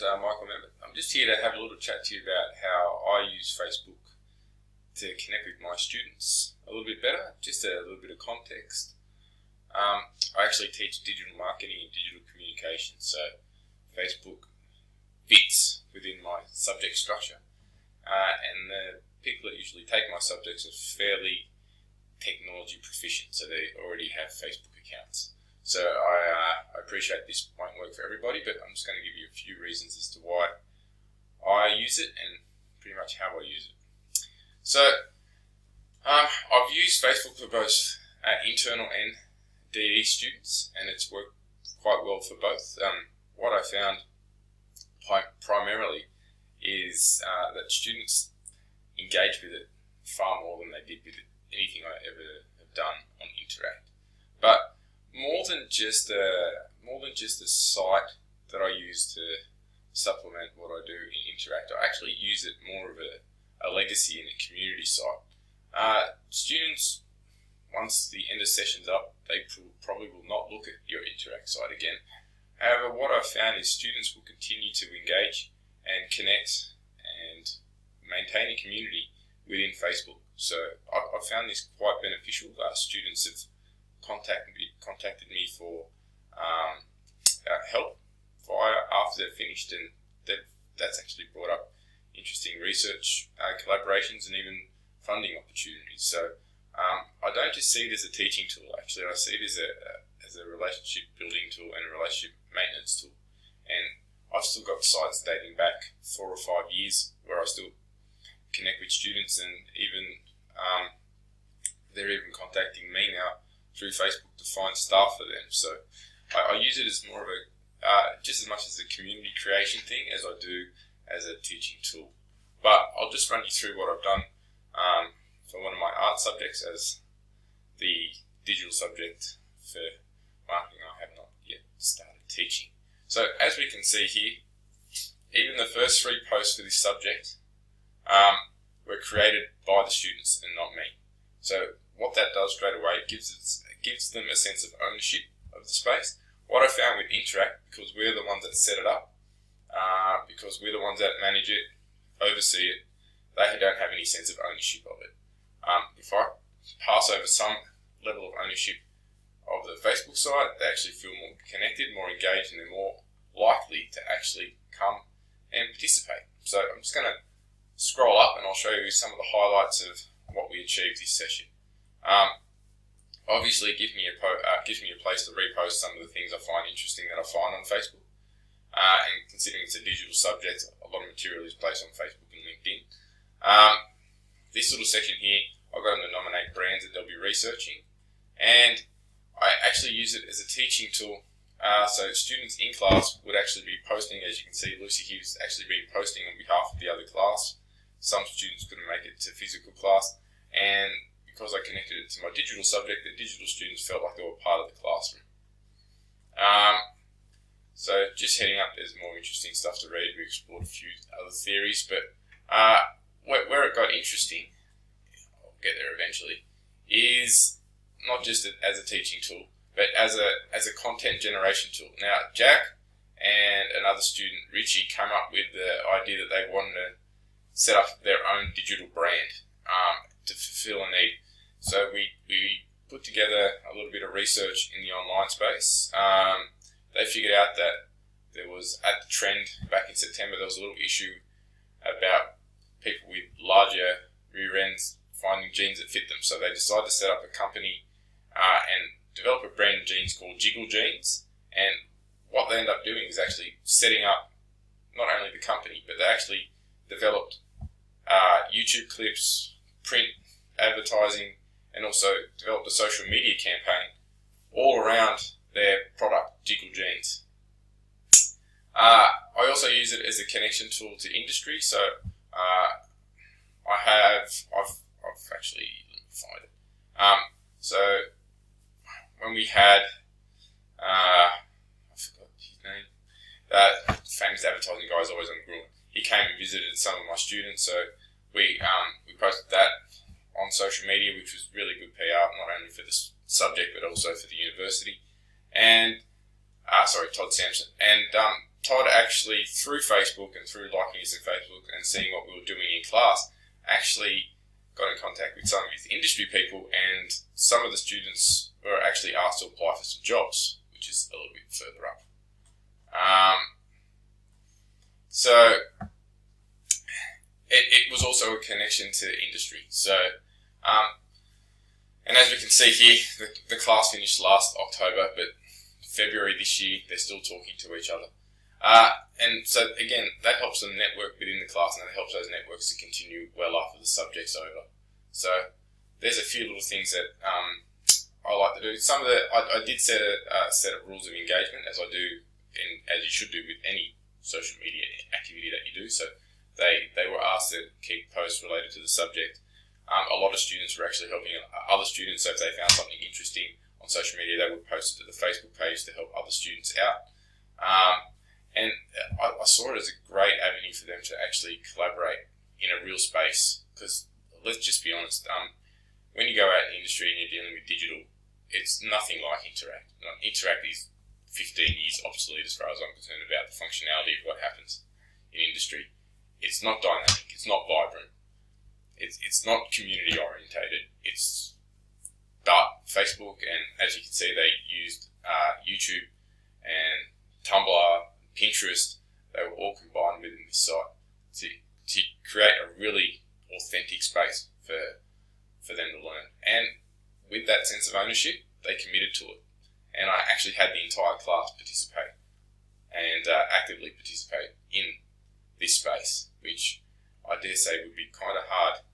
name's Michael Membert. I'm just here to have a little chat to you about how I use Facebook to connect with my students a little bit better, just a little bit of context. I actually teach digital marketing and digital communication, so Facebook fits within my subject structure. And the people that usually take my subjects are fairly technology proficient, so they already have Facebook accounts. So I appreciate this won't work for everybody, but I'm just going to give you a few reasons as to why I use it and pretty much how I use it. So I've used Facebook for both internal and DE students, and it's worked quite well for both. What I found primarily is that students engage with it far more than they did with anything I ever have done on Interact. But more than just a site that I use to supplement what I do in Interact, I actually use it more of a legacy and a community site. Students, once the end of session's up, they probably will not look at your Interact site again. However, what I've found is students will continue to engage and connect and maintain a community within Facebook. So I've found this quite beneficial. Students have contacted me for help after they've finished, and that's actually brought up interesting research collaborations and even funding opportunities. So I don't just see it as a teaching tool. Actually, I see it as a relationship building tool and a relationship maintenance tool. And I've still got sites dating back 4 or 5 years where I still connect with students, and even they're even contacting me now through Facebook to find staff for them. So I use it as more of just as much as a community creation thing as I do as a teaching tool. But I'll just run you through what I've done for one of my art subjects as the digital subject for marketing I have not yet started teaching. So as we can see here, even the first 3 posts for this subject were created by the students and not me. So what that does straight away, it gives them a sense of ownership of the space. What I found with Interact, because we're the ones that set it up, because we're the ones that manage it, oversee it, they don't have any sense of ownership of it. If I pass over some level of ownership of the Facebook site, they actually feel more connected, more engaged, and they're more likely to actually come and participate. So I'm just going to scroll up and I'll show you some of the highlights of what we achieved this session. Obviously, it gives me a place to repost some of the things I find interesting that I find on Facebook. And considering it's a digital subject, a lot of material is placed on Facebook and LinkedIn. This little section here, I've got them to nominate brands that they'll be researching, and I actually use it as a teaching tool. So students in class would actually be posting, as you can see, Lucy Hughes actually been posting on behalf of the other class. Some students couldn't make it to physical class, and because I connected it to my digital subject, the digital students felt like they were part of the classroom. So just heading up, there's more interesting stuff to read. We explored a few other theories, but where it got interesting, I'll get there eventually, is not just as a teaching tool, but as a content generation tool. Now, Jack and another student, Richie, came up with the idea that they wanted to set up their own digital brand to fulfill a need. So we put together a little bit of research in the online space. They figured out that there was, at the trend back in September, there was a little issue about people with larger rear ends finding jeans that fit them. So they decided to set up a company and develop a brand of jeans called Jiggle Jeans. And what they ended up doing is actually setting up not only the company, but they actually developed YouTube clips, print advertising, and also developed a social media campaign all around their product, Jiggle Jeans. I also use it as a connection tool to industry. So I've actually, let me find it. So when we had, I forgot his name, famous advertising guy is always on Gruen. He came and visited some of my students, so we posted that on social media, which was really good PR, not only for the subject but also for the university. And Todd Sampson. And Todd actually, through Facebook and through liking us in Facebook and seeing what we were doing in class, actually got in contact with some of his industry people, and some of the students were actually asked to apply for some jobs, which is a little bit further up. So it was also a connection to industry. So, and as we can see here, the class finished last October, but February this year, they're still talking to each other. And so again, that helps them network within the class, and that helps those networks to continue well after the subject's over. So there's a few little things that I like to do. Some of I did set a set of rules of engagement, as I do, and as you should do with any social media activity that you do. So they were asked to keep posts related to the subject. A lot of students were actually helping other students. So if they found something interesting on social media, they would post it to the Facebook page to help other students out. And I saw it as a great avenue for them to actually collaborate in a real space. Because let's just be honest, when you go out in the industry and you're dealing with digital, it's nothing like Interact. Interact is 15 years obsolete as far as I'm concerned about the functionality of what happens in industry. It's not dynamic. It's not vibrant. It's not community orientated. But Facebook, and as you can see, they used YouTube and Tumblr, Pinterest. They were all combined within this site to create a really authentic space for them to learn. And with that sense of ownership, they committed to it. And I actually had the entire class participate and actively participate in this space, which I dare say would be kind of hard